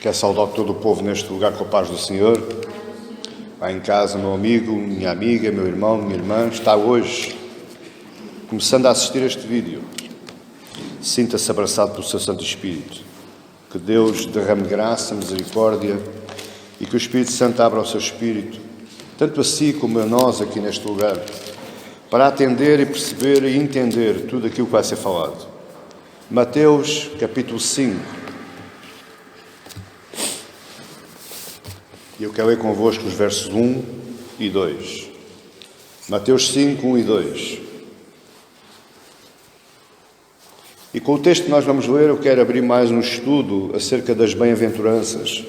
Quero saudar todo o povo neste lugar com a paz do Senhor. Lá em casa, meu amigo, minha amiga, meu irmão, minha irmã, está hoje começando a assistir a este vídeo. Sinta-se abraçado pelo seu Santo Espírito. Que Deus derrame graça, misericórdia e que o Espírito Santo abra o seu espírito, tanto a si como a nós aqui neste lugar, para atender e perceber e entender tudo aquilo que vai ser falado. Mateus, capítulo 5. E eu quero ler convosco os versos 1 e 2. Mateus 5, 1 e 2. E com o texto que nós vamos ler, eu quero abrir mais um estudo acerca das bem-aventuranças.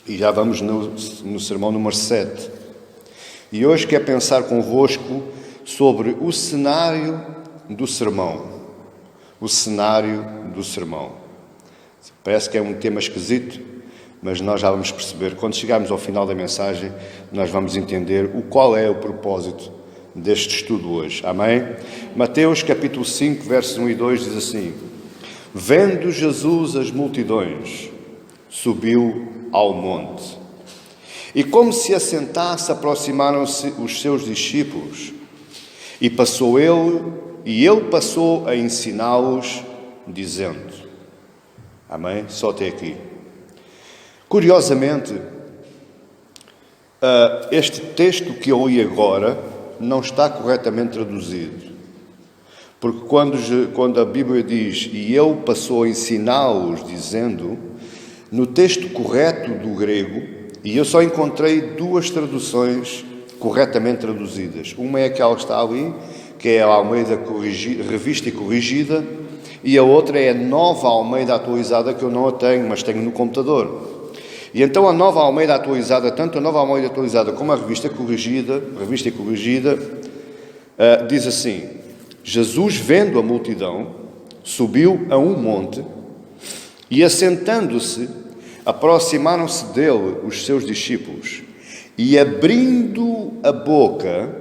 E já vamos no sermão número 7. E hoje quero pensar convosco sobre o cenário do sermão. O cenário do sermão. Parece que é um tema esquisito, mas nós já vamos perceber. Quando chegarmos ao final da mensagem, nós vamos entender qual é o propósito deste estudo hoje. Amém? Mateus capítulo 5, versos 1 e 2 diz assim: Vendo Jesus as multidões, subiu ao monte. E como se assentasse, aproximaram-se os seus discípulos. E ele passou a ensiná-los, dizendo... Amém? Só até aqui. Curiosamente, este texto que eu li agora não está corretamente traduzido. Porque quando a Bíblia diz, e ele passou a ensiná-los, dizendo, no texto correto do grego, e eu só encontrei duas traduções corretamente traduzidas. Uma é aquela que está ali, que é a Almeida Revista e Corrigida, e a outra é a Nova Almeida Atualizada, que eu não a tenho, mas tenho no computador. E então a Nova Almeida Atualizada, tanto a Nova Almeida Atualizada como a Revista e Corrigida, diz assim: Jesus, vendo a multidão, subiu a um monte e, assentando-se, aproximaram-se dele os seus discípulos e, abrindo a boca,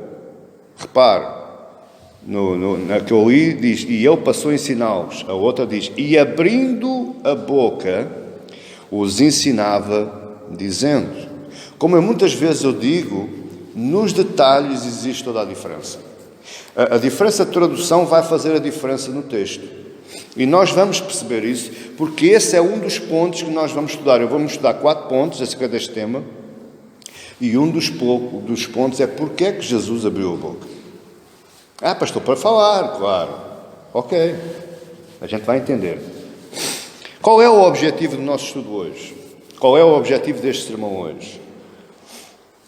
repare, na que eu li diz, e ele passou a ensiná-los. A outra diz, e abrindo a boca, os ensinava, dizendo. Como muitas vezes eu digo, nos detalhes existe toda a diferença. A diferença de tradução vai fazer a diferença no texto. E nós vamos perceber isso, porque esse é um dos pontos que nós vamos estudar. Eu vou estudar 4 pontos acerca deste tema, e um dos pontos é porque é que Jesus abriu a boca. Pastor, para falar, claro. Ok, a gente vai entender. Qual é o objetivo do nosso estudo hoje? Qual é o objetivo deste sermão hoje?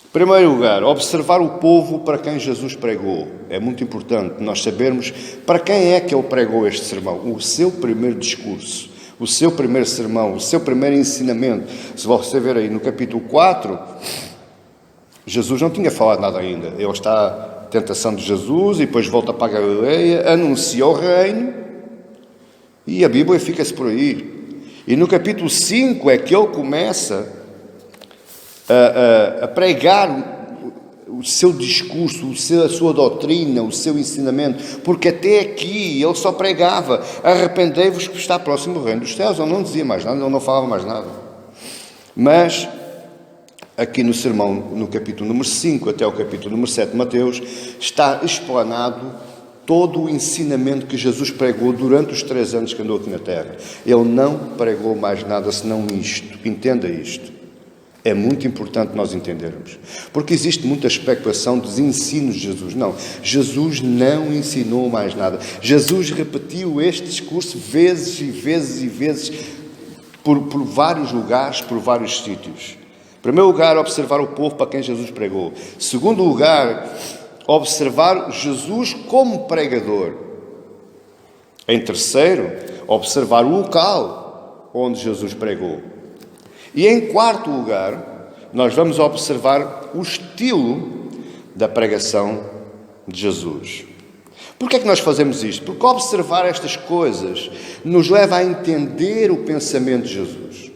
Em primeiro lugar, observar o povo para quem Jesus pregou. É muito importante nós sabermos para quem é que ele pregou este sermão. O seu primeiro discurso, o seu primeiro sermão, o seu primeiro ensinamento. Se você ver aí no capítulo 4, Jesus não tinha falado nada ainda. Ele está... tentação de Jesus, e depois volta para a Galileia, anuncia o reino, e a Bíblia fica-se por aí. E no capítulo 5 é que ele começa a pregar o seu discurso, a sua doutrina, o seu ensinamento, porque até aqui ele só pregava, arrependei-vos que está próximo o reino dos céus. Ele não dizia mais nada, ele não falava mais nada. Mas... aqui no sermão, no capítulo número 5 até o capítulo número 7 de Mateus, está explanado todo o ensinamento que Jesus pregou durante os 3 anos que andou aqui na Terra. Ele não pregou mais nada senão isto. Entenda isto. É muito importante nós entendermos. Porque existe muita especulação dos ensinos de Jesus. Não, Jesus não ensinou mais nada. Jesus repetiu este discurso vezes e vezes e vezes por vários lugares, por vários sítios. Em primeiro lugar, observar o povo para quem Jesus pregou. Em segundo lugar, observar Jesus como pregador. Em terceiro, observar o local onde Jesus pregou. E em quarto lugar, nós vamos observar o estilo da pregação de Jesus. Por que é que nós fazemos isto? Porque observar estas coisas nos leva a entender o pensamento de Jesus.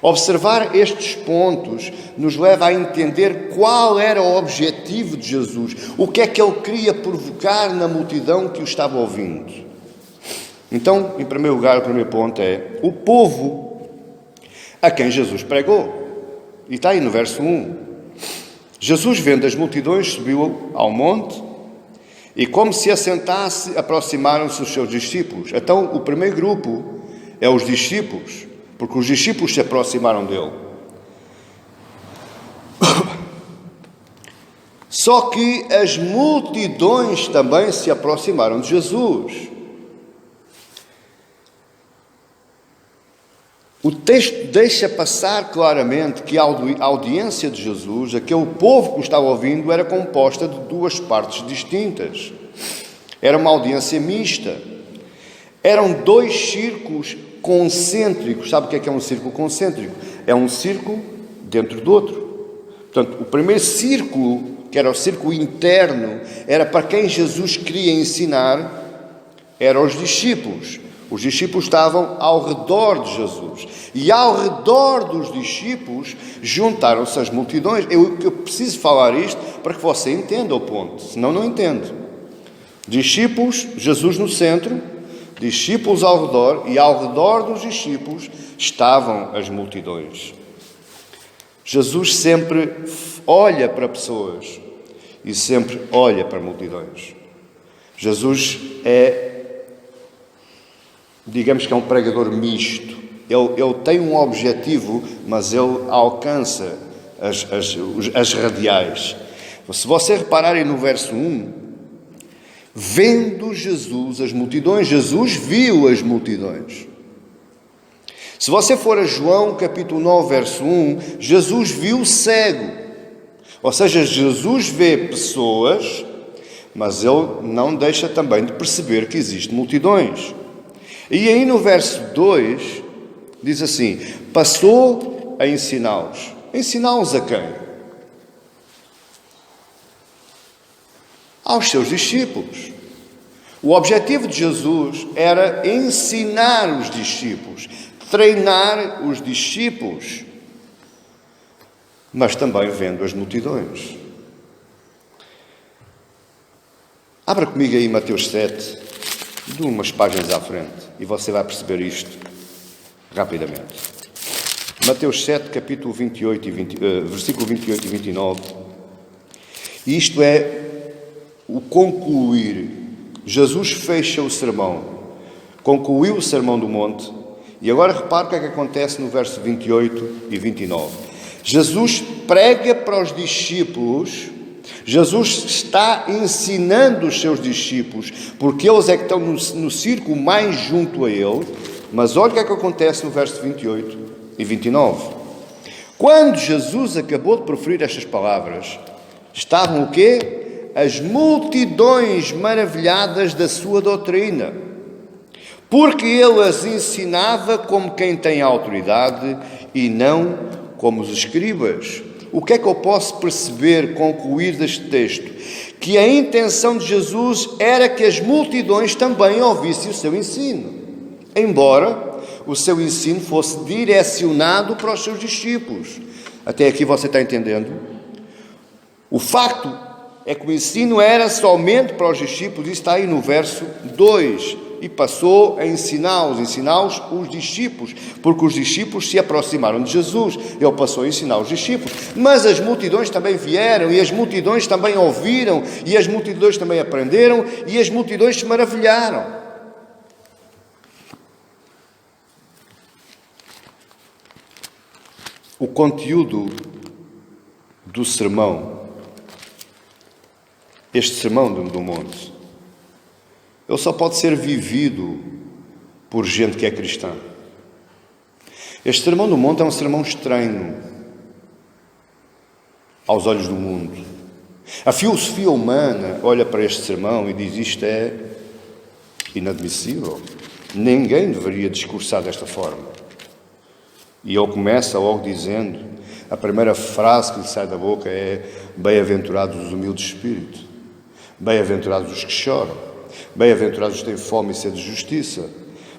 Observar estes pontos nos leva a entender qual era o objetivo de Jesus, o que é que ele queria provocar na multidão que o estava ouvindo. Então, em primeiro lugar, o primeiro ponto é: o povo a quem Jesus pregou. E está aí no verso 1. Jesus, vendo as multidões, subiu ao monte e, como se assentasse, aproximaram-se os seus discípulos. Então, o primeiro grupo é os discípulos, porque os discípulos se aproximaram dele. Só que as multidões também se aproximaram de Jesus. O texto deixa passar claramente que a audiência de Jesus, aquele povo que o estava ouvindo, era composta de duas partes distintas. Era uma audiência mista. Eram dois círculos concêntricos. Sabe o que é um círculo concêntrico? É um círculo dentro do outro. Portanto, o primeiro círculo, que era o círculo interno, era para quem Jesus queria ensinar, eram os discípulos. Os discípulos estavam ao redor de Jesus. E ao redor dos discípulos juntaram-se as multidões. Eu preciso falar isto para que você entenda o ponto, senão não entende. Discípulos, Jesus no centro, discípulos ao redor, e ao redor dos discípulos estavam as multidões. Jesus sempre olha para pessoas e sempre olha para multidões. Jesus digamos que é um pregador misto. Ele tem um objetivo, mas ele alcança as radiais. Se você repararem no verso 1, vendo Jesus as multidões, Jesus viu as multidões. Se você for a João capítulo 9, verso 1, Jesus viu o cego. Ou seja, Jesus vê pessoas, mas ele não deixa também de perceber que existem multidões. E aí no verso 2, diz assim, passou a ensiná-los. Ensiná-los a quem? Aos seus discípulos. O objetivo de Jesus era ensinar os discípulos, treinar os discípulos, mas também vendo as multidões. Abra comigo aí Mateus 7, de umas páginas à frente, e você vai perceber isto rapidamente. Mateus 7, capítulo 28 versículo 28 e 29. Isto é o concluir. Jesus fecha o sermão, concluiu o sermão do monte, e agora repare o que é que acontece no verso 28 e 29. Jesus prega para os discípulos. Jesus está ensinando os seus discípulos, porque eles é que estão no círculo mais junto a ele. Mas olha o que é que acontece no verso 28 e 29. Quando Jesus acabou de proferir estas palavras, estavam o quê? As multidões maravilhadas da sua doutrina, porque ele as ensinava como quem tem autoridade e não como os escribas. O que é que eu posso perceber, concluir deste texto? Que a intenção de Jesus era que as multidões também ouvissem o seu ensino, embora o seu ensino fosse direcionado para os seus discípulos. Até aqui você está entendendo? O facto é que o ensino era somente para os discípulos, isso está aí no verso 2. E passou a ensiná-los os discípulos, porque os discípulos se aproximaram de Jesus. Ele passou a ensinar os discípulos, mas as multidões também vieram, e as multidões também ouviram, e as multidões também aprenderam, e as multidões se maravilharam. O conteúdo do sermão, este sermão do monte, ele só pode ser vivido por gente que é cristã. Este sermão do monte é um sermão estranho aos olhos do mundo. A filosofia humana olha para este sermão e diz: isto é inadmissível. Ninguém deveria discursar desta forma. E ele começa logo dizendo, a primeira frase que lhe sai da boca é: bem-aventurados os humildes de espírito, bem-aventurados os que choram, bem-aventurados os que têm fome e sede de justiça,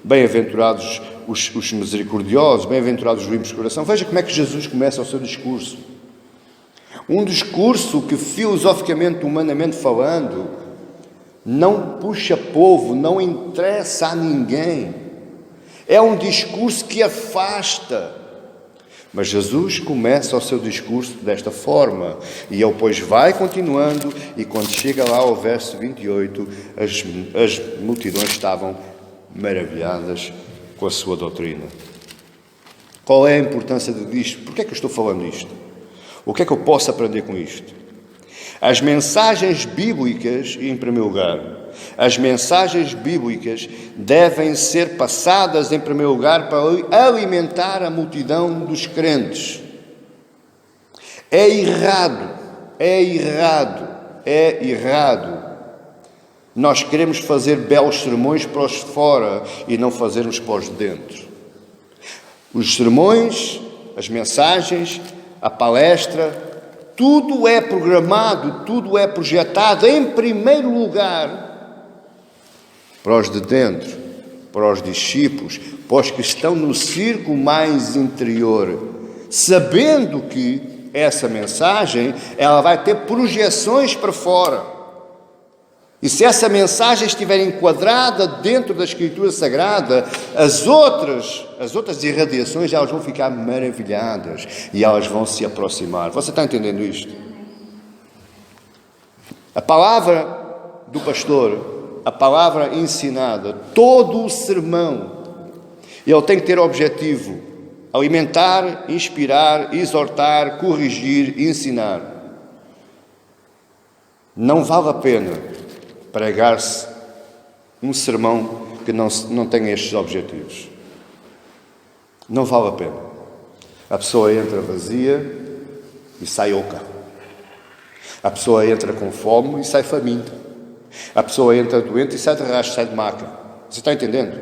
bem-aventurados os misericordiosos, bem-aventurados os limpos de coração. Veja como é que Jesus começa o seu discurso. Um discurso que, filosoficamente, humanamente falando, não puxa povo, não interessa a ninguém. É um discurso que afasta. Mas Jesus começa o seu discurso desta forma, e ele depois vai continuando, e quando chega lá ao verso 28, as multidões estavam maravilhadas com a sua doutrina. Qual é a importância disto? Por que é que eu estou falando isto? O que é que eu posso aprender com isto? As mensagens bíblicas, em primeiro lugar, as mensagens bíblicas devem ser passadas, em primeiro lugar, para alimentar a multidão dos crentes. É errado nós queremos fazer belos sermões para os de fora e não fazermos para os de dentro. Os sermões, as mensagens, a palestra, tudo é programado, tudo é projetado, em primeiro lugar, para os de dentro, para os discípulos, para os que estão no círculo mais interior, sabendo que essa mensagem, ela vai ter projeções para fora. E se essa mensagem estiver enquadrada dentro da Escritura Sagrada, as outras irradiações, elas vão ficar maravilhadas e elas vão se aproximar. Você está entendendo isto? A palavra do pastor, a palavra ensinada, todo o sermão, ele tem que ter objetivo: alimentar, inspirar, exortar, corrigir, ensinar. Não vale a pena pregar-se um sermão que não tenha estes objetivos. Não vale a pena. A pessoa entra vazia e sai oca. A pessoa entra com fome e sai faminta. A pessoa entra doente e sai de rastro, sai de maca. Você está entendendo?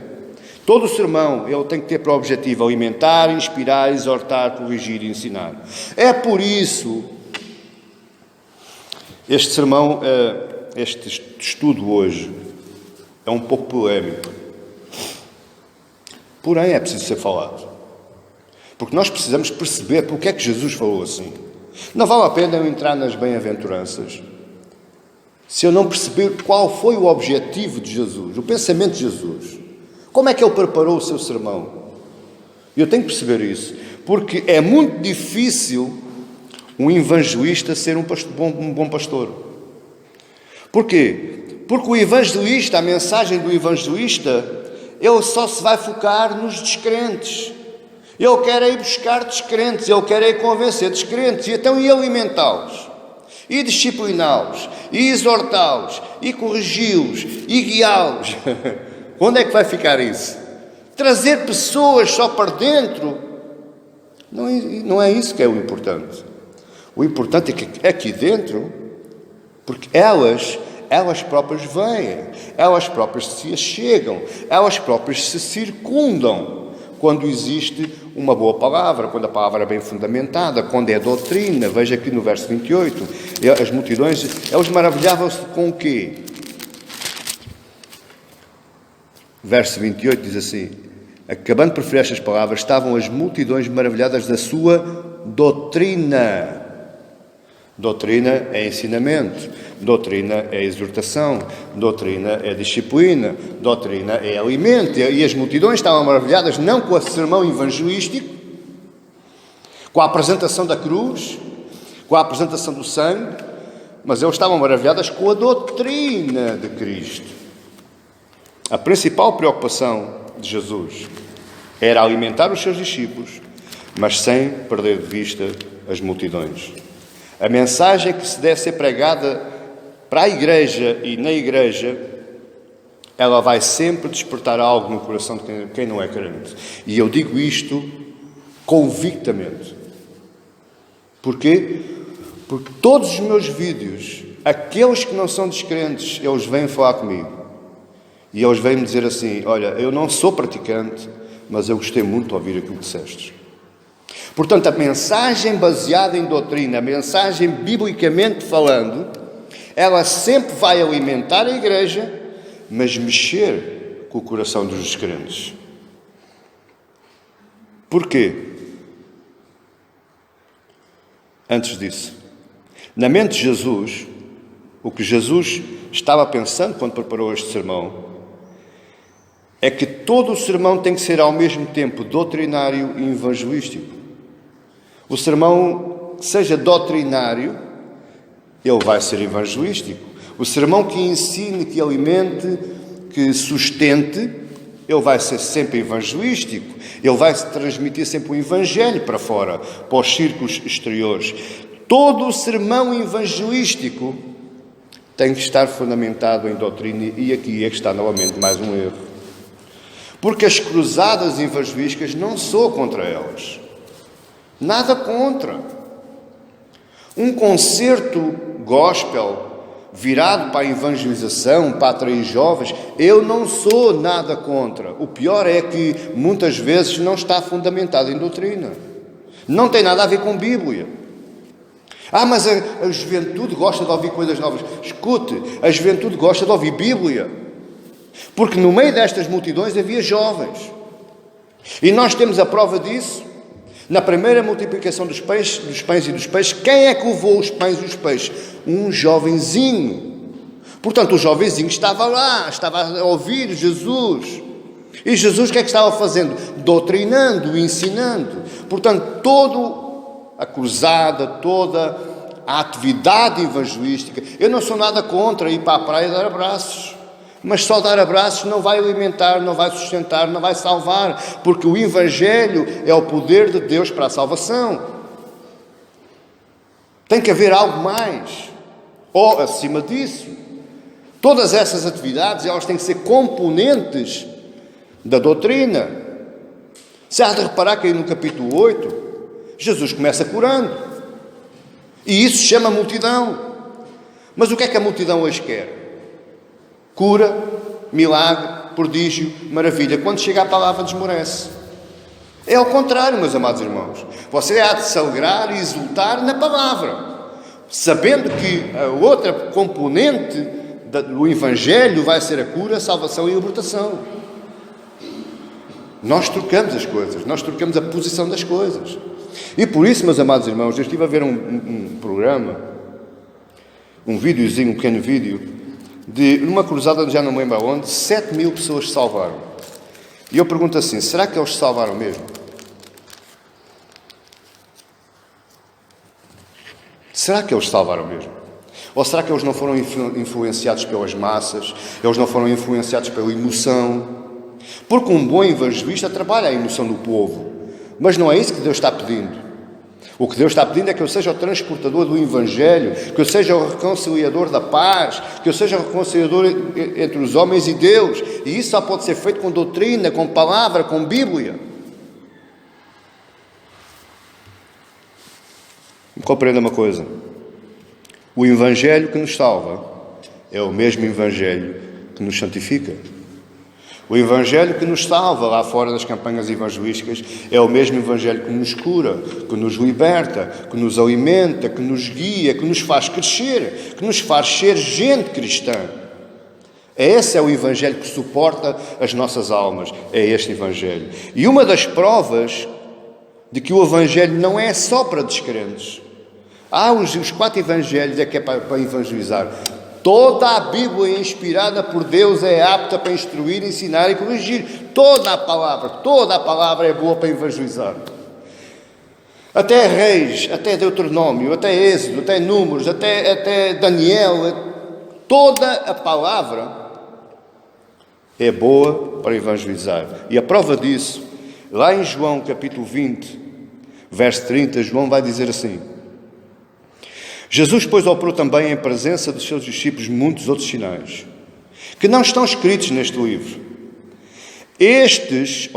Todo o sermão ele tem que ter para objetivo alimentar, inspirar, exortar, corrigir e ensinar. É por isso este sermão, este estudo hoje é um pouco polémico. Porém, é preciso ser falado. Porque nós precisamos perceber porque é que Jesus falou assim. Não vale a pena eu entrar nas bem-aventuranças se eu não perceber qual foi o objetivo de Jesus, o pensamento de Jesus. Como é que ele preparou o seu sermão? Eu tenho que perceber isso. Porque é muito difícil um evangelista ser um bom pastor. Porquê? Porque o evangelista, a mensagem do evangelista, ele só se vai focar nos descrentes. Ele quer ir buscar descrentes, ele quer ir convencer descrentes, e então ir alimentá-los, e discipliná-los, e exortá-los, e corrigi-los, e guiá-los. Onde é que vai ficar isso? Trazer pessoas só para dentro? Não é isso que é o importante. O importante é que aqui dentro, porque elas próprias vêm, elas próprias se achegam, elas próprias se circundam quando existe uma boa palavra, quando a palavra é bem fundamentada, quando é doutrina. Veja aqui no verso 28, as multidões, elas maravilhavam-se com o quê? Verso 28 diz assim: acabando de proferir estas palavras, estavam as multidões maravilhadas da sua doutrina. Doutrina é ensinamento, doutrina é exortação, doutrina é disciplina, doutrina é alimento. E as multidões estavam maravilhadas não com o sermão evangelístico, com a apresentação da cruz, com a apresentação do sangue, mas eles estavam maravilhadas com a doutrina de Cristo. A principal preocupação de Jesus era alimentar os seus discípulos, mas sem perder de vista as multidões. A mensagem que se deve ser pregada para a igreja e na igreja, ela vai sempre despertar algo no coração de quem não é crente. E eu digo isto convictamente. Porquê? Porque todos os meus vídeos, aqueles que não são descrentes, eles vêm falar comigo. E eles vêm me dizer assim: olha, eu não sou praticante, mas eu gostei muito de ouvir aquilo que disseste. Portanto, a mensagem baseada em doutrina, a mensagem biblicamente falando, ela sempre vai alimentar a igreja, mas mexer com o coração dos descrentes. Porquê? Antes disso, na mente de Jesus, o que Jesus estava pensando quando preparou este sermão, é que todo o sermão tem que ser ao mesmo tempo doutrinário e evangelístico. O sermão, seja doutrinário, ele vai ser evangelístico. O sermão que ensine, que alimente, que sustente, ele vai ser sempre evangelístico. Ele vai transmitir sempre o evangelho para fora, para os círculos exteriores. Todo o sermão evangelístico tem que estar fundamentado em doutrina, e aqui é que está novamente mais um erro. Porque as cruzadas evangelísticas não sou contra elas. Nada contra. Um concerto gospel virado para a evangelização, para atrair jovens, eu não sou nada contra. O pior é que muitas vezes não está fundamentado em doutrina. Não tem nada a ver com Bíblia. Mas a juventude gosta de ouvir coisas novas. Escute, a juventude gosta de ouvir Bíblia. Porque no meio destas multidões havia jovens. E nós temos a prova disso. Na primeira multiplicação dos pães e dos peixes, quem é que levou os pães e os peixes? Um jovenzinho. Portanto, o jovenzinho estava lá, estava a ouvir Jesus. E Jesus o que é que estava fazendo? Doutrinando, ensinando. Portanto, toda a cruzada, toda a atividade evangelística, eu não sou nada contra ir para a praia dar abraços. Mas só dar abraços não vai alimentar, não vai sustentar, não vai salvar, porque o Evangelho é o poder de Deus para a salvação. Tem que haver algo mais, ou acima disso. Todas essas atividades, elas têm que ser componentes da doutrina. Se há de reparar que aí no capítulo 8, Jesus começa curando, e isso chama multidão. Mas o que é que a multidão hoje quer? Cura, milagre, prodígio, maravilha. Quando chega a palavra, desmorece. É ao contrário, meus amados irmãos. Você há de se alegrar e exultar na palavra, sabendo que a outra componente do Evangelho vai ser a cura, a salvação e a libertação. Nós trocamos as coisas, nós trocamos a posição das coisas. E por isso, meus amados irmãos, eu estive a ver um programa, um videozinho, um pequeno vídeo, numa cruzada, já não me lembro aonde, 7.000 pessoas se salvaram. E eu pergunto assim, será que eles se salvaram mesmo? Será que eles se salvaram mesmo? Ou será que eles não foram influenciados pelas massas? Eles não foram influenciados pela emoção? Porque um bom evangelista trabalha a emoção do povo. Mas não é isso que Deus está pedindo. O que Deus está pedindo é que eu seja o transportador do Evangelho, que eu seja o reconciliador da paz, que eu seja o reconciliador entre os homens e Deus. E isso só pode ser feito com doutrina, com palavra, com Bíblia. Compreenda uma coisa. O Evangelho que nos salva é o mesmo Evangelho que nos santifica. O Evangelho que nos salva lá fora das campanhas evangelísticas é o mesmo Evangelho que nos cura, que nos liberta, que nos alimenta, que nos guia, que nos faz crescer, que nos faz ser gente cristã. Esse é o Evangelho que suporta as nossas almas, é este Evangelho. E uma das provas de que o Evangelho não é só para descrentes. Os 4 Evangelhos é que é para evangelizar. Toda a Bíblia inspirada por Deus é apta para instruir, ensinar e corrigir. Toda a palavra é boa para evangelizar. Até Reis, até Deuteronômio, até Êxodo, até Números, até Daniel, toda a palavra é boa para evangelizar. E a prova disso, lá em João capítulo 20, verso 30, João vai dizer assim: Jesus, pois, operou também em presença dos seus discípulos muitos outros sinais, que não estão escritos neste livro. Estes,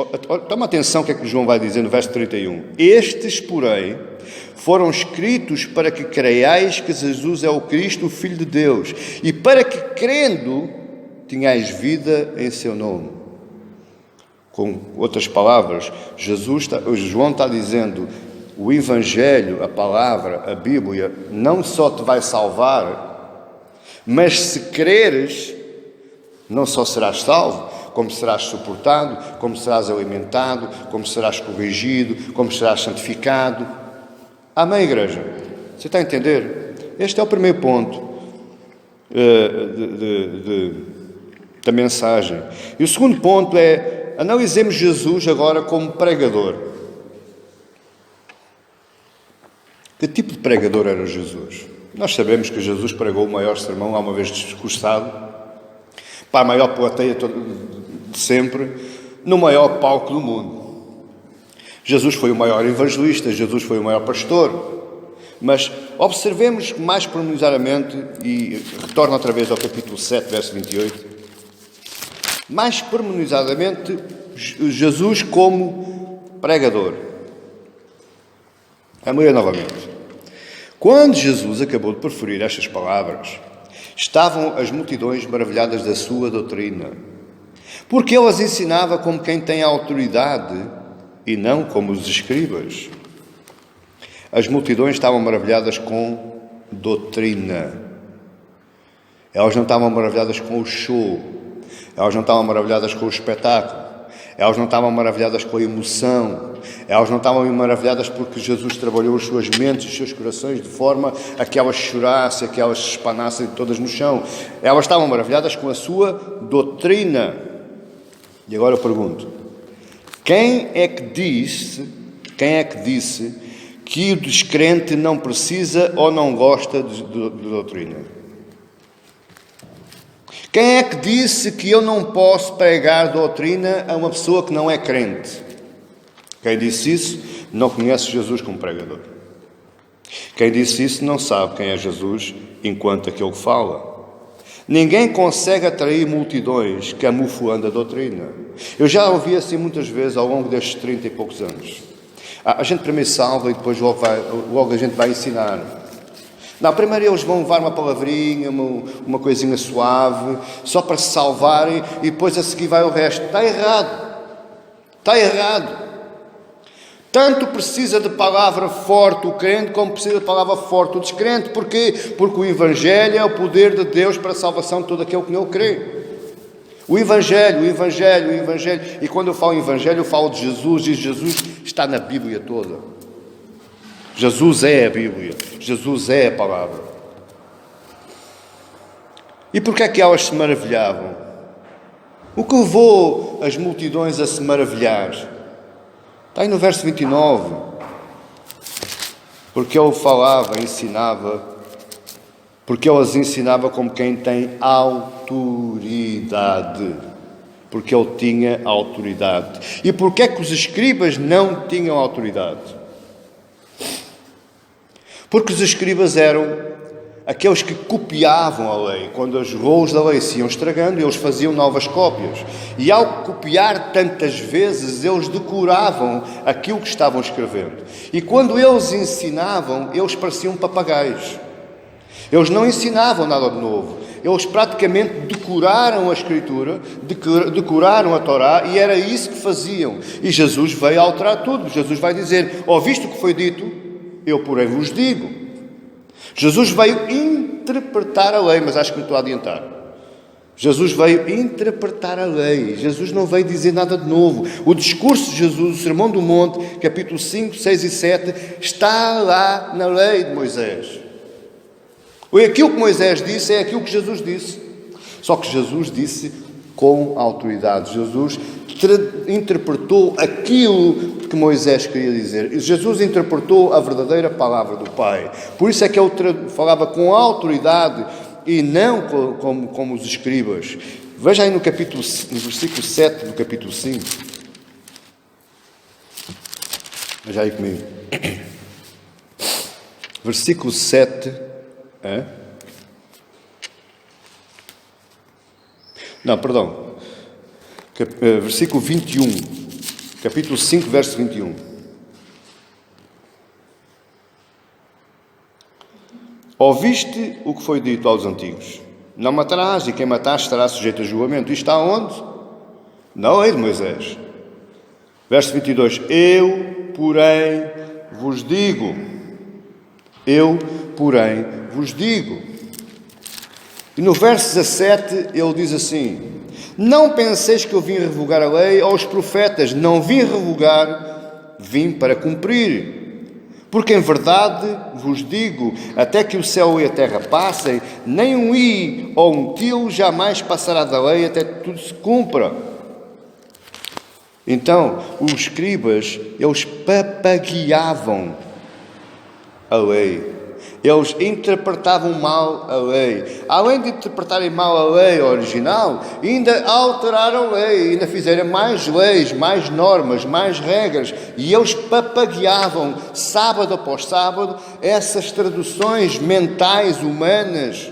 toma atenção o que é que João vai dizer no verso 31. Estes, porém, foram escritos para que creiais que Jesus é o Cristo, o Filho de Deus, e para que, crendo, tenhais vida em seu nome. Com outras palavras, João está dizendo: o Evangelho, a palavra, a Bíblia, não só te vai salvar, mas se creres, não só serás salvo, como serás suportado, como serás alimentado, como serás corrigido, como serás santificado. Amém, igreja? Você está a entender? Este é o primeiro ponto da mensagem. E o segundo ponto é, analisemos Jesus agora como pregador. Que tipo de pregador era Jesus? Nós sabemos que Jesus pregou o maior sermão, uma vez discursado, para a maior plateia de sempre, no maior palco do mundo. Jesus foi o maior evangelista, Jesus foi o maior pastor. Mas observemos mais pormenorizadamente, e retorno outra vez ao capítulo 7, verso 28, mais pormenorizadamente, Jesus como pregador. Vamos ler novamente. Quando Jesus acabou de proferir estas palavras, estavam as multidões maravilhadas da sua doutrina, porque ele as ensinava como quem tem autoridade e não como os escribas. As multidões estavam maravilhadas com doutrina. Elas não estavam maravilhadas com o show. Elas não estavam maravilhadas com o espetáculo. Elas não estavam maravilhadas com a emoção. Elas não estavam maravilhadas porque Jesus trabalhou as suas mentes, os seus corações, de forma a que elas chorassem, a que elas se espanassem todas no chão. Elas estavam maravilhadas com a sua doutrina. E agora eu pergunto, quem é que disse que o descrente não precisa ou não gosta de doutrina? Quem é que disse que eu não posso pregar doutrina a uma pessoa que não é crente? Quem disse isso não conhece Jesus como pregador. Quem disse isso não sabe quem é Jesus enquanto aquele fala. Ninguém consegue atrair multidões camuflando a doutrina. Eu já ouvi assim muitas vezes ao longo destes 30 e poucos anos. A gente primeiro salva e depois logo a gente vai ensinar. Não, primeiro eles vão levar uma palavrinha, uma coisinha suave, só para se salvarem, e depois a seguir vai o resto. Está errado. Está errado. Tanto precisa de palavra forte o crente, como precisa de palavra forte o descrente. Porquê? Porque o Evangelho é o poder de Deus para a salvação de todo aquele que nele crê. O Evangelho. E quando eu falo em Evangelho, eu falo de Jesus, e Jesus está na Bíblia toda. Jesus é a Bíblia. Jesus é a palavra. E porquê é que elas se maravilhavam? O que levou as multidões a se maravilhar? Está aí no verso 29. Porque ele falava, ensinava, porque ele as ensinava como quem tem autoridade. Porque ele tinha autoridade. E porquê é que os escribas não tinham autoridade? Porque os escribas eram aqueles que copiavam a lei. Quando os rolos da lei se iam estragando, eles faziam novas cópias. E ao copiar tantas vezes, eles decoravam aquilo que estavam escrevendo. E quando eles ensinavam, eles pareciam papagaios. Eles não ensinavam nada de novo. Eles praticamente decoraram a Escritura, decoraram a Torá, e era isso que faziam. E Jesus veio alterar tudo. Jesus vai dizer, ouviste o que foi dito? Eu, porém, vos digo. Jesus veio interpretar a lei, mas acho que me estou a adiantar. Jesus veio interpretar a lei. Jesus não veio dizer nada de novo. O discurso de Jesus, o Sermão do Monte, capítulo 5, 6 e 7, está lá na lei de Moisés. Aquilo que Moisés disse é aquilo que Jesus disse. Só que Jesus disse com autoridade. Jesus interpretou aquilo que Moisés queria dizer. Jesus interpretou a verdadeira palavra do Pai. Por isso é que ele falava com autoridade e não como os escribas. Veja aí no versículo 7 do capítulo 5. Veja aí comigo. Versículo 7. Não, perdão. Versículo 21. Capítulo 5, verso 21. Ouviste o que foi dito aos antigos? Não matarás, e quem matar estará sujeito a julgamento. Isto está onde? Na lei de Moisés. Verso 22. Eu, porém, vos digo. Eu, porém, vos digo. E no verso 17 ele diz assim: não penseis que eu vim revogar a lei aos profetas. Não vim revogar, vim para cumprir. Porque em verdade vos digo, até que o céu e a terra passem, nem um i ou um til jamais passará da lei até que tudo se cumpra. Então, os escribas, eles papagueavam a lei. Eles interpretavam mal a lei. Além de interpretarem mal a lei original, ainda alteraram a lei, ainda fizeram mais leis, mais normas, mais regras. E eles papagueavam, sábado após sábado, essas traduções mentais, humanas.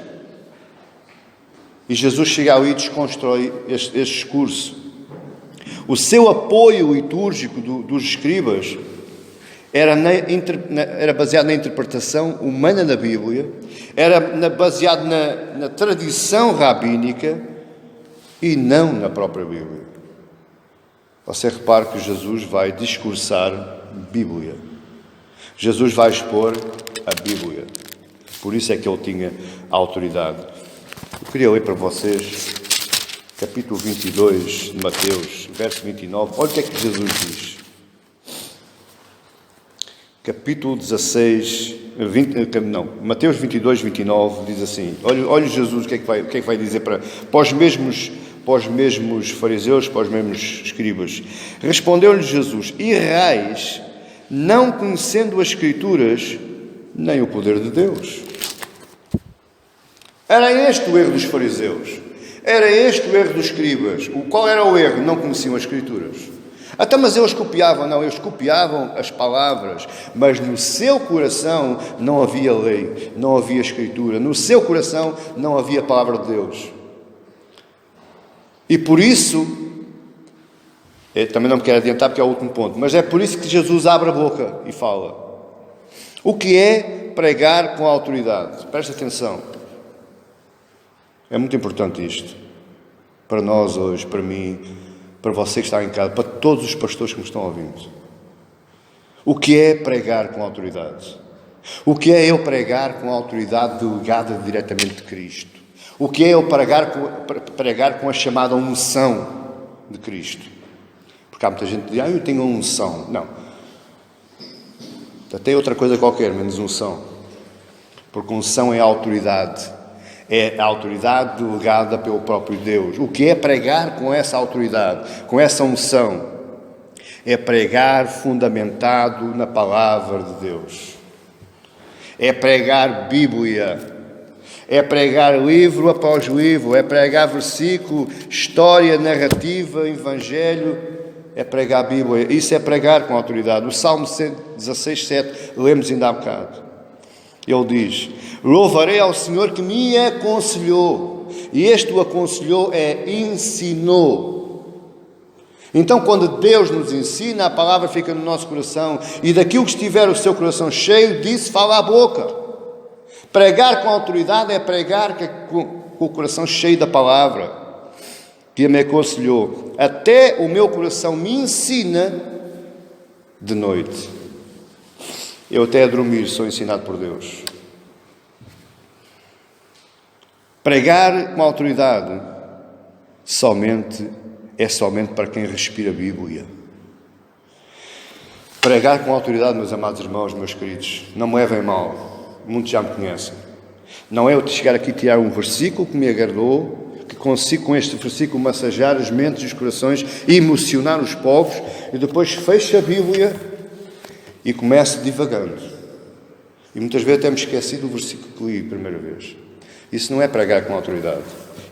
E Jesus chega ali e desconstrói este discurso. O seu apoio litúrgico dos escribas era baseado na interpretação humana da Bíblia, era baseado na tradição rabínica e não na própria Bíblia. Você repara que Jesus vai discursar Bíblia. Jesus vai expor a Bíblia. Por isso é que ele tinha autoridade. Eu queria ler para vocês capítulo 22 de Mateus, verso 29. Olha o que é que Jesus diz. Capítulo 16, Mateus 22, 29, diz assim, olha Jesus, o que é que vai dizer para os mesmos fariseus, para os mesmos escribas. Respondeu-lhe Jesus, errais, não conhecendo as Escrituras, nem o poder de Deus. Era este o erro dos fariseus, era este o erro dos escribas. Qual era o erro? Não conheciam as Escrituras. Até mas eles copiavam as palavras, mas no seu coração não havia lei, não havia Escritura, no seu coração não havia a palavra de Deus. E por isso, eu também não me quero adiantar porque é o último ponto, mas é por isso que Jesus abre a boca e fala. O que é pregar com autoridade? Presta atenção. É muito importante isto. Para nós hoje, para mim, para você que está em casa, para todos os pastores que me estão ouvindo. O que é pregar com autoridade? O que é eu pregar com a autoridade delegada diretamente de Cristo? O que é eu pregar com a chamada unção de Cristo? Porque há muita gente que diz, eu tenho unção. Não. Até outra coisa qualquer, menos unção. Porque unção é autoridade. É a autoridade delegada pelo próprio Deus. O que é pregar com essa autoridade, com essa unção? É pregar fundamentado na palavra de Deus. É pregar Bíblia. É pregar livro após livro. É pregar versículo, história, narrativa, evangelho. É pregar Bíblia. Isso é pregar com autoridade. O Salmo 16, 7, lemos ainda há bocado. Ele diz, louvarei ao Senhor que me aconselhou. E este o aconselhou ensinou. Então, quando Deus nos ensina, a palavra fica no nosso coração. E daquilo que estiver o seu coração cheio, disso fala a boca. Pregar com autoridade é pregar com o coração cheio da palavra. Que me aconselhou. Até o meu coração me ensina de noite. Eu até a dormir sou ensinado por Deus. Pregar com autoridade é somente para quem respira a Bíblia. Pregar com autoridade, meus amados irmãos, meus queridos, não me levem mal, muitos já me conhecem. Não é eu chegar aqui e tirar um versículo que me agradou, que consigo com este versículo massagear as mentes e os corações e emocionar os povos, e depois fecho a Bíblia e começo divagando. E muitas vezes até me esqueci do versículo que li a primeira vez. Isso não é pregar com autoridade.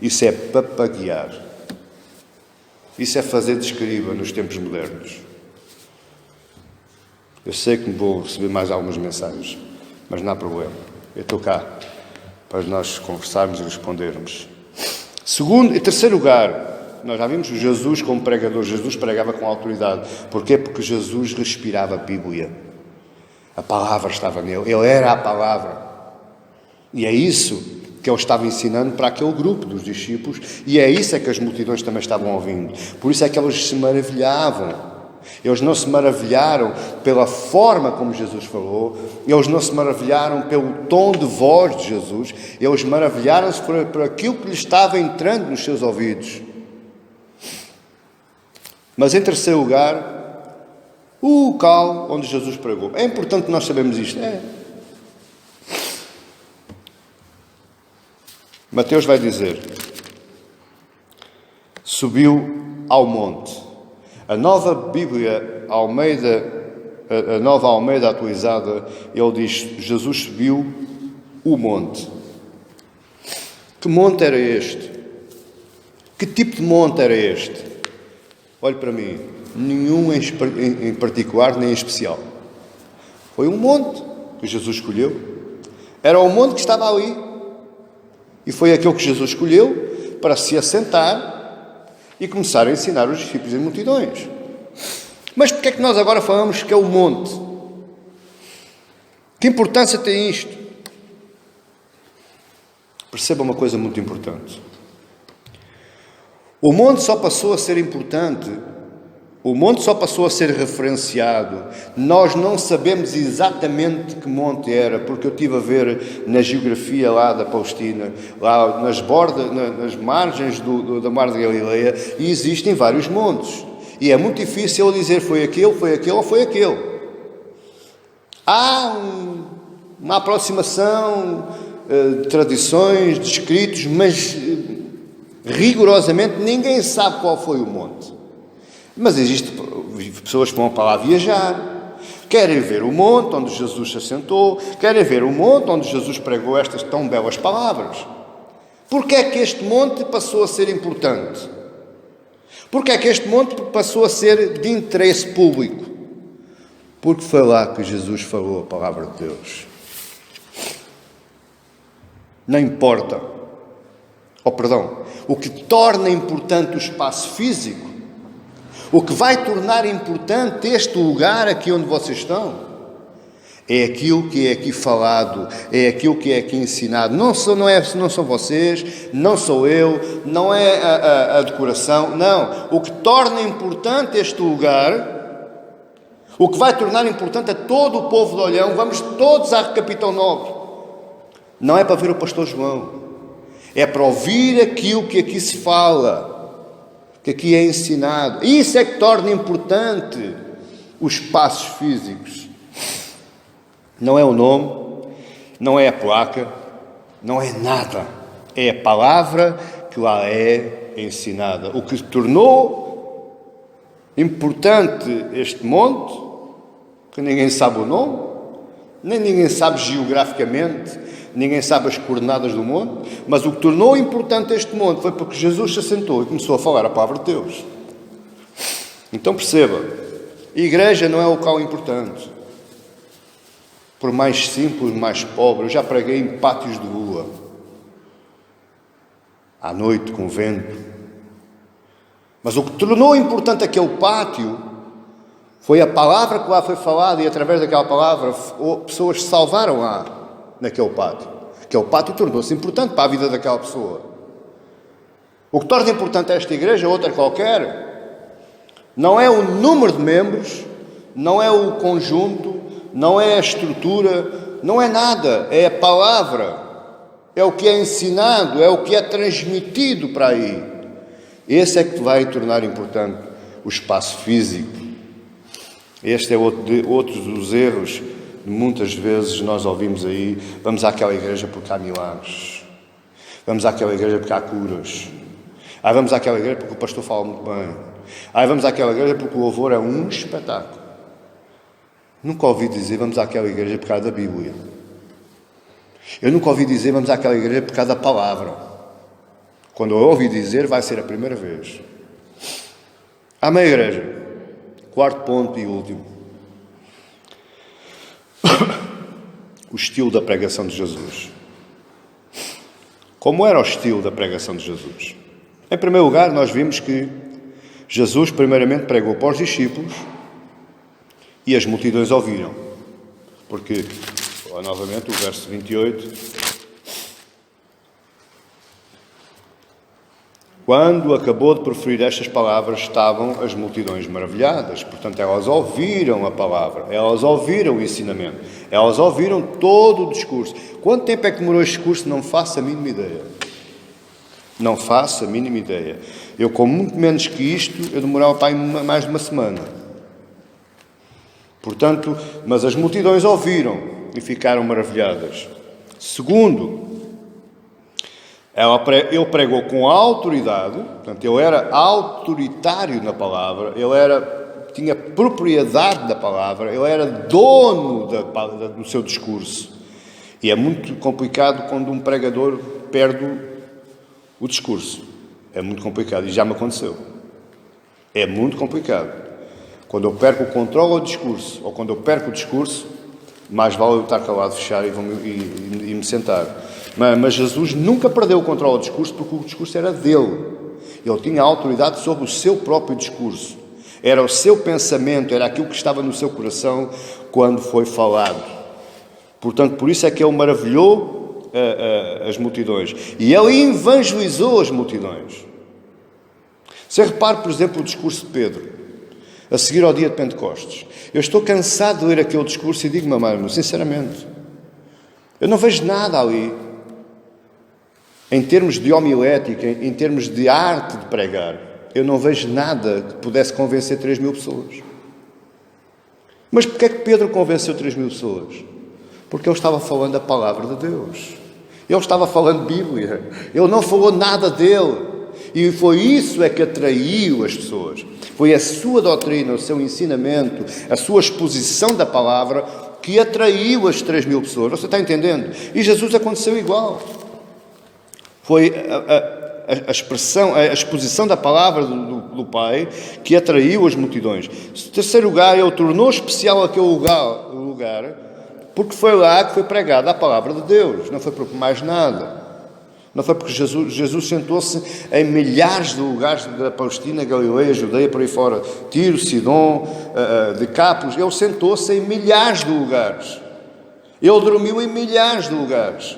Isso é papaguear. Isso é fazer de escriba nos tempos modernos. Eu sei que vou receber mais algumas mensagens, mas não há problema. Eu estou cá para nós conversarmos e respondermos. Terceiro lugar, nós já vimos Jesus como pregador. Jesus pregava com autoridade. Porquê? Porque Jesus respirava a Bíblia. A palavra estava nele. Ele era a palavra. E é isso que ele estava ensinando para aquele grupo dos discípulos. E é isso que as multidões também estavam ouvindo. Por isso é que eles se maravilhavam. Eles não se maravilharam pela forma como Jesus falou. Eles não se maravilharam pelo tom de voz de Jesus. Eles maravilharam-se por aquilo que lhes estava entrando nos seus ouvidos. Mas em terceiro lugar, o local onde Jesus pregou. É importante nós sabermos isto. Mateus vai dizer, subiu ao monte. A nova Bíblia Almeida a Nova Almeida atualizada, ele diz: Jesus subiu o monte. Que monte era este? Que tipo de monte era este? Olhe para mim, nenhum em particular nem em especial. Foi um monte que Jesus escolheu. Era o monte que estava ali. E foi aquele que Jesus escolheu para se assentar e começar a ensinar os discípulos em multidões. Mas porquê é que nós agora falamos que é o monte? Que importância tem isto? Perceba uma coisa muito importante. O monte só passou a ser importante, o monte só passou a ser referenciado. Nós não sabemos exatamente que monte era, porque eu estive a ver na geografia lá da Palestina, lá nas bordas, nas margens da Mar de Galileia, e existem vários montes. E é muito difícil dizer foi aquele ou foi aquele. Há uma aproximação de tradições, de escritos, mas rigorosamente ninguém sabe qual foi o monte. Mas existem pessoas que vão para lá viajar, querem ver o monte onde Jesus se assentou, querem ver o monte onde Jesus pregou estas tão belas palavras. Porquê é que este monte passou a ser importante? Porquê é que este monte passou a ser de interesse público? Porque foi lá que Jesus falou a palavra de Deus. Não importa. O que torna importante o espaço físico, o que vai tornar importante este lugar aqui onde vocês estão, é aquilo que é aqui falado, é aquilo que é aqui ensinado. Não são vocês, não sou eu, não é a decoração, não. O que torna importante este lugar, o que vai tornar importante a todo o povo de Olhão, vamos todos à Capitão Nobre. Não é para ver o pastor João, é para ouvir aquilo que aqui se fala, que aqui é ensinado. Isso é que torna importante os espaços físicos. Não é o nome, não é a placa, não é nada. É a palavra que lá é ensinada. O que tornou importante este monte, que ninguém sabe o nome, nem ninguém sabe geograficamente, ninguém sabe as coordenadas do monte, mas o que tornou importante este monte foi porque Jesus se assentou e começou a falar a palavra de Deus. Então perceba, a igreja não é um local importante. Por mais simples, mais pobre, eu já preguei em pátios de rua, à noite, com vento. Mas o que tornou importante aquele pátio foi a palavra que lá foi falada, e através daquela palavra pessoas se salvaram lá, naquele pátio. Aquele pátio tornou-se importante para a vida daquela pessoa. O que torna importante esta igreja, outra qualquer, não é o número de membros, não é o conjunto, não é a estrutura, não é nada, é a palavra, é o que é ensinado, é o que é transmitido para aí. Esse é que vai tornar importante o espaço físico. Este é outro dos erros. Muitas vezes nós ouvimos aí: vamos àquela igreja porque há milagres, vamos àquela igreja porque há curas, vamos àquela igreja porque o pastor fala muito bem, vamos àquela igreja porque o louvor é um espetáculo. Nunca ouvi dizer vamos àquela igreja por causa da Bíblia. Eu nunca ouvi dizer vamos àquela igreja por causa da palavra. Quando eu ouvi dizer, vai ser a primeira vez. À meia igreja. Quarto ponto e último. O estilo da pregação de Jesus. Como era o estilo da pregação de Jesus? Em primeiro lugar, nós vimos que Jesus primeiramente pregou para os discípulos e as multidões ouviram. Porque, novamente, o verso 28... Quando acabou de proferir estas palavras, estavam as multidões maravilhadas. Portanto, elas ouviram a palavra, elas ouviram o ensinamento, elas ouviram todo o discurso. Quanto tempo é que demorou este discurso? Não faço a mínima ideia. Não faço a mínima ideia. Eu, com muito menos que isto, eu demorava para mais de uma semana. Portanto, mas as multidões ouviram e ficaram maravilhadas. Segundo, ele pregou com autoridade, portanto, ele era autoritário na palavra, ele tinha propriedade da palavra, ele era dono do seu discurso. E é muito complicado quando um pregador perde o discurso. É muito complicado, e já me aconteceu. É muito complicado. Quando eu perco o controle ao discurso, ou quando eu perco o discurso, mais vale eu estar calado, fechar e me sentar. Mas Jesus nunca perdeu o controle ao discurso, porque o discurso era dele. Ele tinha autoridade sobre o seu próprio discurso. Era o seu pensamento, era aquilo que estava no seu coração quando foi falado. Portanto, por isso é que ele maravilhou as multidões. E ele evangelizou as multidões. Você repare, por exemplo, o discurso de Pedro, a seguir ao dia de Pentecostes. Eu estou cansado de ler aquele discurso e digo-me, amado, sinceramente, eu não vejo nada ali, em termos de homilética, em termos de arte de pregar. Eu não vejo nada que pudesse convencer 3.000 pessoas. Mas porquê é que Pedro convenceu 3.000 pessoas? Porque ele estava falando a palavra de Deus. Ele estava falando Bíblia. Ele não falou nada dele. E foi isso é que atraiu as pessoas. Foi a sua doutrina, o seu ensinamento, a sua exposição da palavra que atraiu as 3.000 pessoas. Você está entendendo? E Jesus aconteceu igual. Foi a exposição da palavra do Pai que atraiu as multidões. Em terceiro lugar, ele tornou especial aquele lugar porque foi lá que foi pregada a palavra de Deus. Não foi por mais nada. Não foi porque Jesus sentou-se em milhares de lugares da Palestina, Galileia, Judeia, por aí fora, Tiro, Sidom, Decápolis. Ele sentou-se em milhares de lugares. Ele dormiu em milhares de lugares.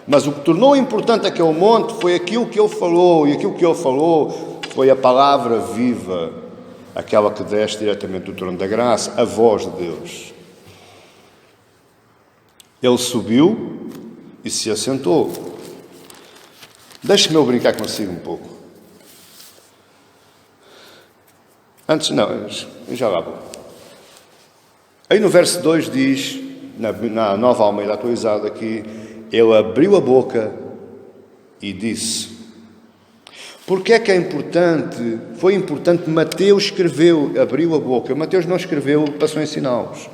Mas o que tornou importante aquele monte foi aquilo que ele falou, e aquilo que ele falou foi a palavra viva, aquela que desce diretamente do trono da graça, a voz de Deus. Ele subiu e se assentou. Deixe-me eu brincar consigo um pouco. Antes, não, eu já lá vou. Aí no verso 2 diz, na Nova Almeida atualizada aqui, ele abriu a boca e disse. Porque é que é importante? Foi importante, Mateus escreveu, abriu a boca. Mateus não escreveu, passou a ensiná-los.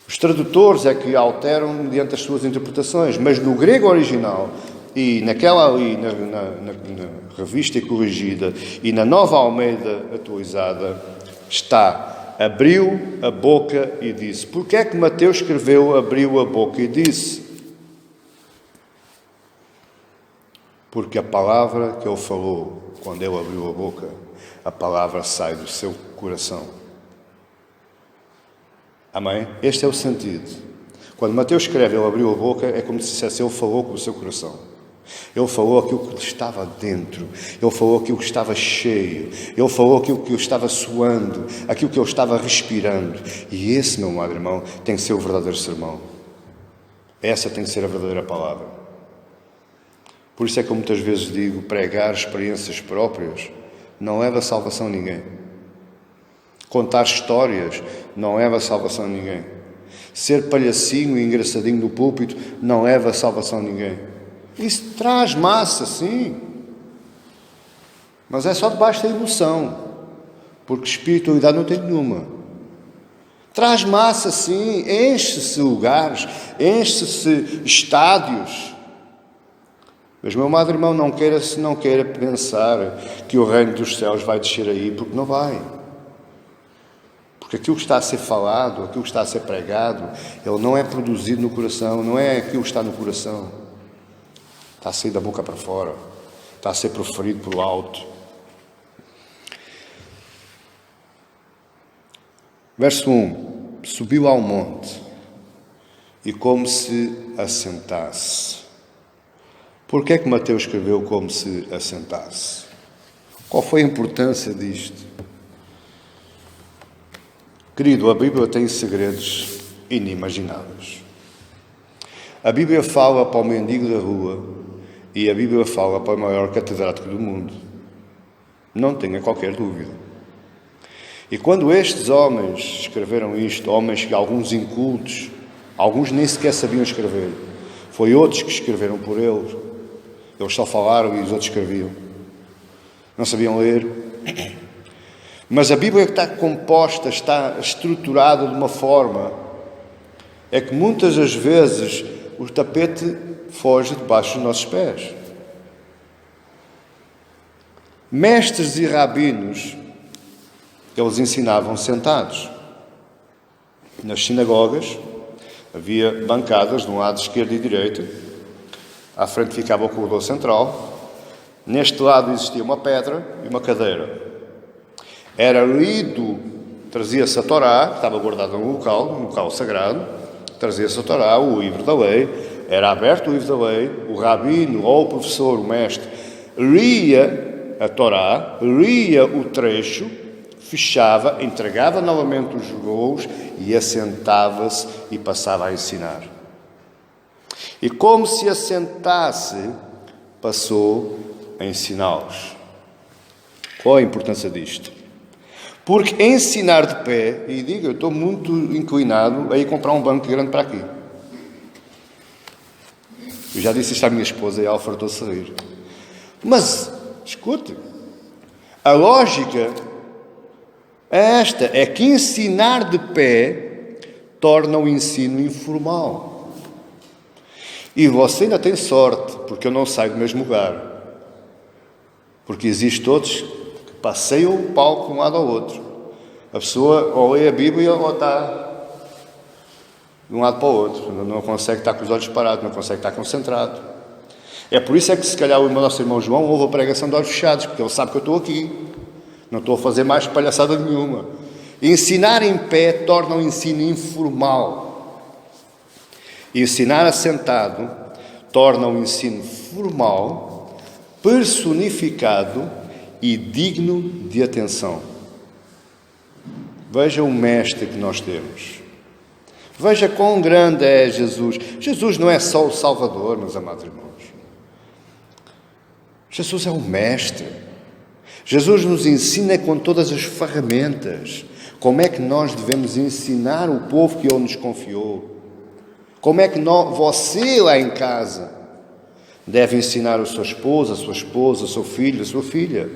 Os tradutores é que alteram mediante as suas interpretações, mas no grego original, e naquela ali, na revista corrigida, e na Nova Almeida atualizada, está, abriu a boca e disse. Porque é que Mateus escreveu, abriu a boca e disse? Porque a palavra que ele falou, quando ele abriu a boca, a palavra sai do seu coração. Amém? Este é o sentido. Quando Mateus escreve, ele abriu a boca, é como se dissesse, ele falou com o seu coração. Ele falou aquilo que estava dentro. Ele falou aquilo que estava cheio. Ele falou aquilo que estava suando, aquilo que ele estava respirando. E esse, meu amado irmão, tem que ser o verdadeiro sermão. Essa tem que ser a verdadeira palavra. Por isso é que eu muitas vezes digo, pregar experiências próprias não leva a salvação a ninguém. Contar histórias não leva a salvação a ninguém. Ser palhacinho e engraçadinho no púlpito não leva a salvação a ninguém. Isso traz massa, sim. Mas é só debaixo da emoção. Porque espiritualidade não tem nenhuma. Traz massa, sim. Enche-se lugares, enche-se estádios. Mas, meu amado irmão, não queira pensar que o reino dos céus vai descer aí, porque não vai. Porque aquilo que está a ser falado, aquilo que está a ser pregado, ele não é produzido no coração, não é aquilo que está no coração. Está a sair da boca para fora, está a ser proferido pelo alto. Verso 1. Subiu ao monte e como se assentasse. Porquê é que Mateus escreveu como se assentasse? Qual foi a importância disto? Querido, a Bíblia tem segredos inimagináveis. A Bíblia fala para o mendigo da rua e a Bíblia fala para o maior catedrático do mundo. Não tenha qualquer dúvida. E quando estes homens escreveram isto, homens que alguns incultos, alguns nem sequer sabiam escrever, foi outros que escreveram por eles. Eles só falaram e os outros escreviam. Não sabiam ler. Mas a Bíblia está composta, está estruturada de uma forma é que muitas das vezes o tapete foge debaixo dos nossos pés. Mestres e rabinos, eles ensinavam sentados. Nas sinagogas havia bancadas de um lado esquerdo e direito. À frente ficava o corredor central. Neste lado existia uma pedra e uma cadeira. Era lido, trazia-se a Torá, que estava guardada num local sagrado, trazia-se a Torá, o livro da lei, era aberto o livro da lei, o rabino ou o professor, o mestre, lia a Torá, lia o trecho, fechava, entregava novamente os rolos e assentava-se e passava a ensinar. E como se assentasse, passou a ensiná-los. Qual a importância disto? Porque ensinar de pé, e digo, eu estou muito inclinado a ir comprar um banco grande para aqui. Eu já disse isto à minha esposa e ela fartou-se a rir. Mas, escute, a lógica é esta, é que ensinar de pé torna o ensino informal. E você ainda tem sorte, porque eu não saio do mesmo lugar. Porque existem outros que passeiam o palco de um lado ao outro. A pessoa ou lê a Bíblia ou está de um lado para o outro. Não consegue estar com os olhos parados, não consegue estar concentrado. É por isso é que se calhar o nosso irmão João ouve a pregação de olhos fechados, porque ele sabe que eu estou aqui. Não estou a fazer mais palhaçada nenhuma. Ensinar em pé torna o ensino informal. E ensinar assentado torna o ensino formal, personificado e digno de atenção. Veja o mestre que nós temos. Veja quão grande é Jesus. Jesus não é só o Salvador, meus amados irmãos. Jesus é o mestre. Jesus nos ensina com todas as ferramentas como é que nós devemos ensinar o povo que Ele nos confiou. Como é que você lá em casa deve ensinar a sua esposa, o seu filho, a sua filha.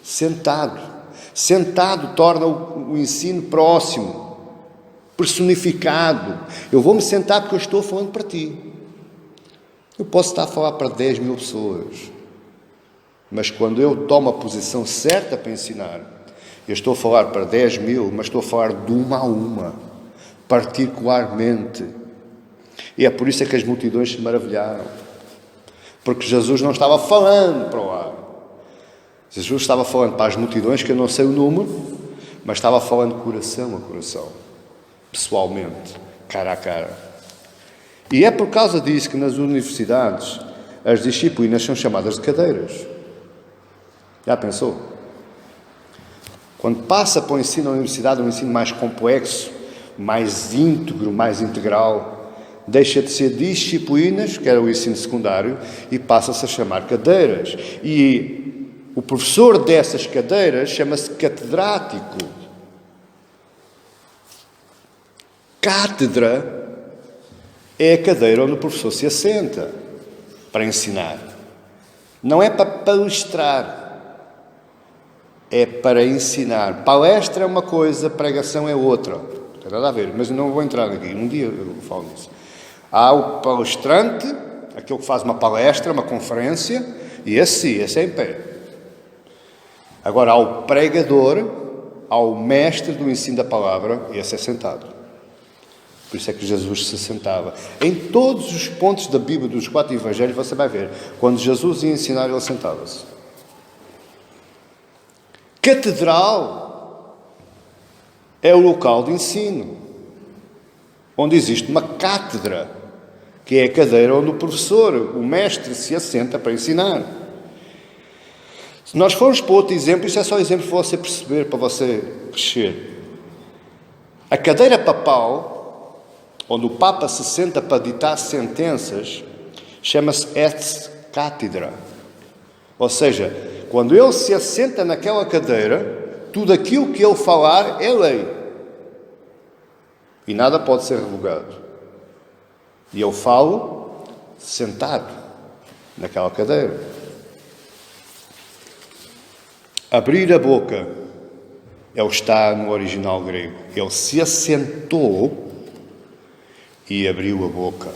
Sentado. Sentado torna o ensino próximo, personificado. Eu vou-me sentar porque eu estou falando para ti. Eu posso estar a falar para 10 mil pessoas, mas quando eu tomo a posição certa para ensinar, eu estou a falar para 10 mil, mas estou a falar de uma a uma, particularmente. E é por isso que as multidões se maravilharam. Porque Jesus não estava falando para o ar. Jesus estava falando para as multidões, que eu não sei o número, mas estava falando coração a coração, pessoalmente, cara a cara. E é por causa disso que nas universidades as disciplinas são chamadas de cadeiras. Já pensou? Quando passa para o ensino na universidade, um ensino mais complexo, mais íntegro, mais integral, deixa de ser disciplinas, que era o ensino secundário, e passa-se a chamar cadeiras. E o professor dessas cadeiras chama-se catedrático. Cátedra é a cadeira onde o professor se assenta para ensinar. Não é para palestrar, é para ensinar. Palestra é uma coisa, pregação é outra. Não tem nada a ver, mas eu não vou entrar aqui. Um dia eu falo nisso. Há o palestrante, aquele que faz uma palestra, uma conferência, e esse é em pé. Agora há o pregador, há o mestre do ensino da palavra, e esse é sentado. Por isso é que Jesus se sentava. Em todos os pontos da Bíblia, dos 4 evangelhos, você vai ver, quando Jesus ia ensinar, ele sentava-se. Catedral é o local de ensino, onde existe uma cátedra, que é a cadeira onde o professor, o mestre, se assenta para ensinar. Se nós formos para outro exemplo, isso é só exemplo para você perceber, para você crescer. A cadeira papal, onde o Papa se senta para ditar sentenças, chama-se ex cátedra. Ou seja, quando ele se assenta naquela cadeira, tudo aquilo que ele falar é lei. E nada pode ser revogado. E eu falo sentado naquela cadeira. Abrir a boca É o está no original grego. Ele se assentou e abriu a boca.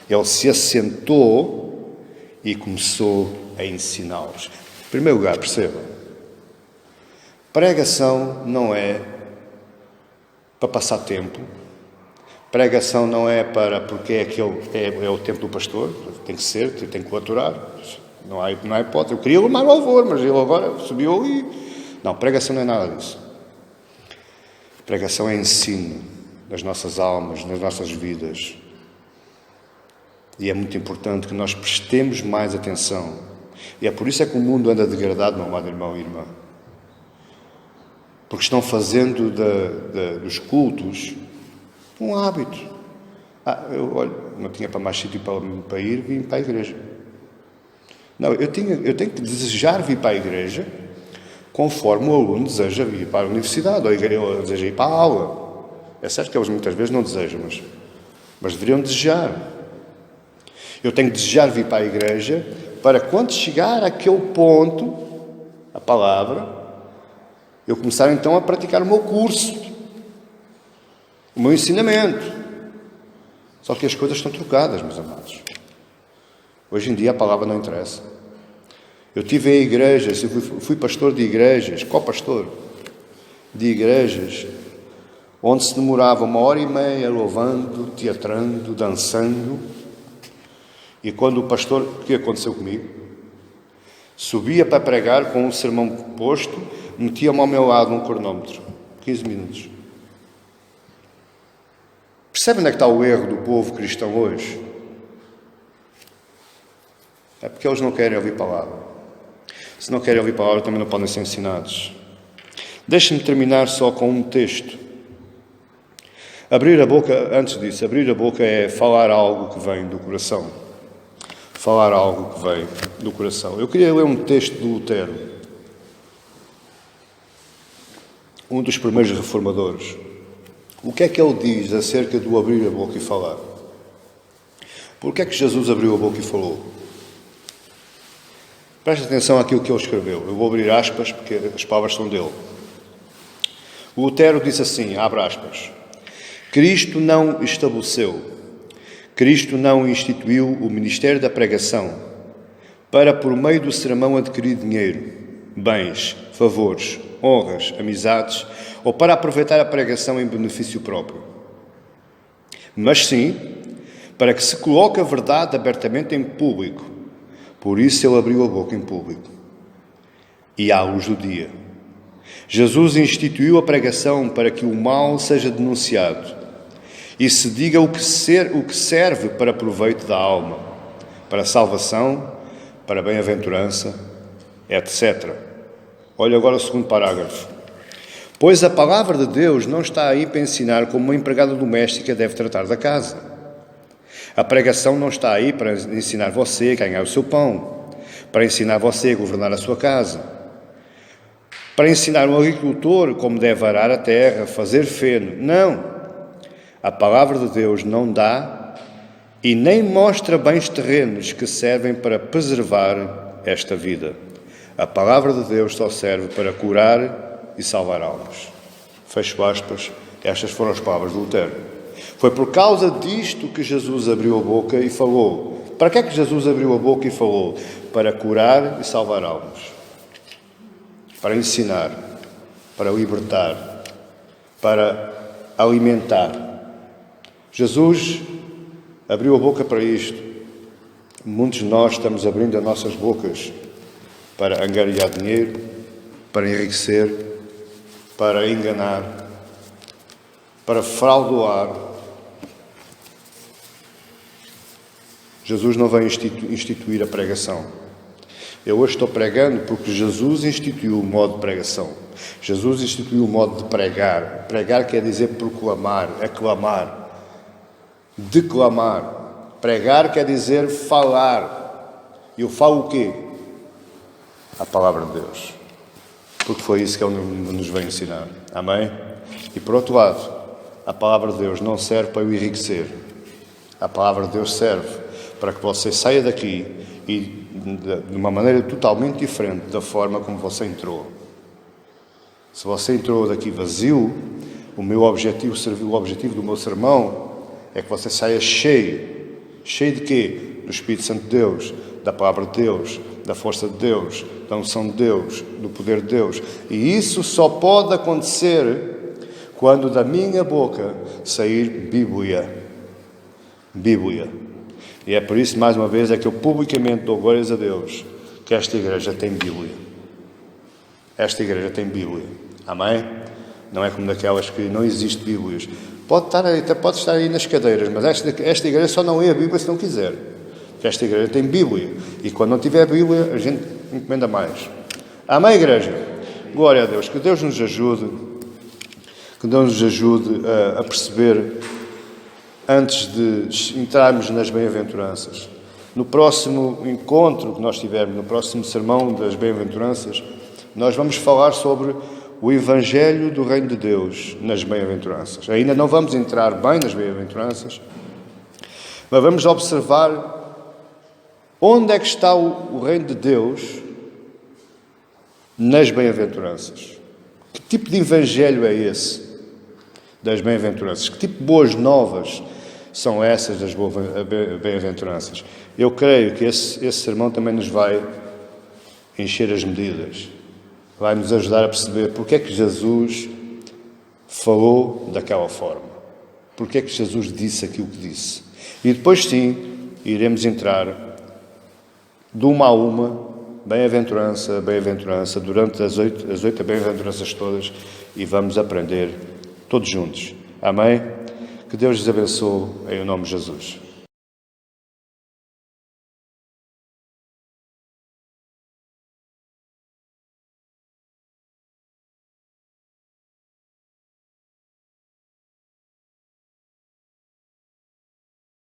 Ele se assentou e começou a ensiná-los. Em primeiro lugar, percebam, pregação não é para passar tempo. Pregação não é porque é o tempo do pastor, tem que ser, tem que o aturar. Não há hipótese. Eu queria amar o louvor, mas ele agora subiu ali. Não, pregação não é nada disso. Pregação é ensino nas nossas almas, nas nossas vidas. E é muito importante que nós prestemos mais atenção. E é por isso que o mundo anda degradado, meu amado irmão e irmã. Porque estão fazendo dos cultos um hábito. Eu não tinha para mais sítio para ir, vim para a igreja. Não, eu tenho que desejar vir para a igreja conforme o aluno deseja vir para a universidade, ou deseja ir para a aula. É certo que eles muitas vezes não desejam, mas deveriam desejar. Eu tenho que desejar vir para a igreja para quando chegar àquele ponto, a palavra, eu começar então a praticar o meu curso, o meu ensinamento. Só que as coisas estão trocadas, meus amados. Hoje em dia a palavra não interessa. Eu estive em igrejas, fui pastor de igrejas, co-pastor de igrejas, onde se demorava 1h30 louvando, teatrando, dançando. E quando o pastor, o que aconteceu comigo? Subia para pregar com um sermão posto, metia-me ao meu lado um cronómetro, 15 minutos. Percebe onde é que está o erro do povo cristão hoje? É porque eles não querem ouvir palavra. Se não querem ouvir palavra, também não podem ser ensinados. Deixe-me terminar só com um texto. Abrir a boca, antes disso, abrir a boca é falar algo que vem do coração. Falar algo que vem do coração. Eu queria ler um texto do Lutero, um dos primeiros reformadores. O que é que ele diz acerca do abrir a boca e falar? Por que é que Jesus abriu a boca e falou? Preste atenção àquilo que ele escreveu. Eu vou abrir aspas, porque as palavras são dele. O Lutero disse assim, abre aspas, Cristo não instituiu o ministério da pregação para, por meio do sermão, adquirir dinheiro, bens, favores, honras, amizades, ou para aproveitar a pregação em benefício próprio. Mas sim, para que se coloque a verdade abertamente em público. Por isso ele abriu a boca em público. E à luz do dia. Jesus instituiu a pregação para que o mal seja denunciado e se diga o que serve para proveito da alma, para salvação, para bem-aventurança, etc. Olha agora o segundo parágrafo. Pois a palavra de Deus não está aí para ensinar como uma empregada doméstica deve tratar da casa. A pregação não está aí para ensinar você a ganhar o seu pão, para ensinar você a governar a sua casa, para ensinar um agricultor como deve arar a terra, fazer feno. Não! A palavra de Deus não dá e nem mostra bens terrenos que servem para preservar esta vida. A palavra de Deus só serve para curar e salvar almas. Fecho aspas. Estas foram as palavras de Lutero. Foi por causa disto que Jesus abriu a boca e falou. Para que é que Jesus abriu a boca e falou? Para curar e salvar almas. Para ensinar, para libertar, para alimentar. Jesus abriu a boca para isto. Muitos de nós estamos abrindo as nossas bocas para angariar dinheiro, para enriquecer, para enganar, para fraudoar. Jesus não veio instituir a pregação. Eu hoje estou pregando porque Jesus instituiu o modo de pregação. Jesus instituiu o modo de pregar. Pregar quer dizer proclamar, aclamar, declamar. Pregar quer dizer falar. E eu falo o quê? A palavra de Deus. Porque foi isso que Ele nos veio ensinar. Amém? E por outro lado, a palavra de Deus não serve para o enriquecer. A palavra de Deus serve para que você saia daqui e de uma maneira totalmente diferente da forma como você entrou. Se você entrou daqui vazio, o objetivo do meu sermão é que você saia cheio. Cheio de quê? Do Espírito Santo de Deus, da Palavra de Deus, da força de Deus, da unção de Deus, do poder de Deus. E isso só pode acontecer quando da minha boca sair Bíblia. Bíblia. E é por isso, mais uma vez, é que eu publicamente dou glórias a Deus que esta igreja tem Bíblia. Esta igreja tem Bíblia. Amém? Não é como daquelas que não existe Bíblias. Até pode estar aí nas cadeiras, mas esta igreja só não lê a Bíblia se não quiser. Porque esta igreja tem Bíblia. E quando não tiver Bíblia, a gente encomenda mais. Amém, igreja? Glória a Deus. Que Deus nos ajude. Que Deus nos ajude a perceber, antes de entrarmos nas bem-aventuranças. No próximo encontro que nós tivermos, no próximo sermão das bem-aventuranças, nós vamos falar sobre o Evangelho do Reino de Deus nas bem-aventuranças. Ainda não vamos entrar bem nas bem-aventuranças, mas vamos observar onde é que está o Reino de Deus nas bem-aventuranças. Que tipo de Evangelho é esse das bem-aventuranças? Que tipo de boas novas são essas das bem-aventuranças? Eu creio que esse sermão também nos vai encher as medidas. Vai nos ajudar a perceber porque é que Jesus falou daquela forma. Porque é que Jesus disse aquilo que disse. E depois sim, iremos entrar de uma a uma, bem-aventurança, bem-aventurança, durante as oito bem-aventuranças todas, e vamos aprender todos juntos. Amém? Que Deus lhes abençoe em nome de Jesus.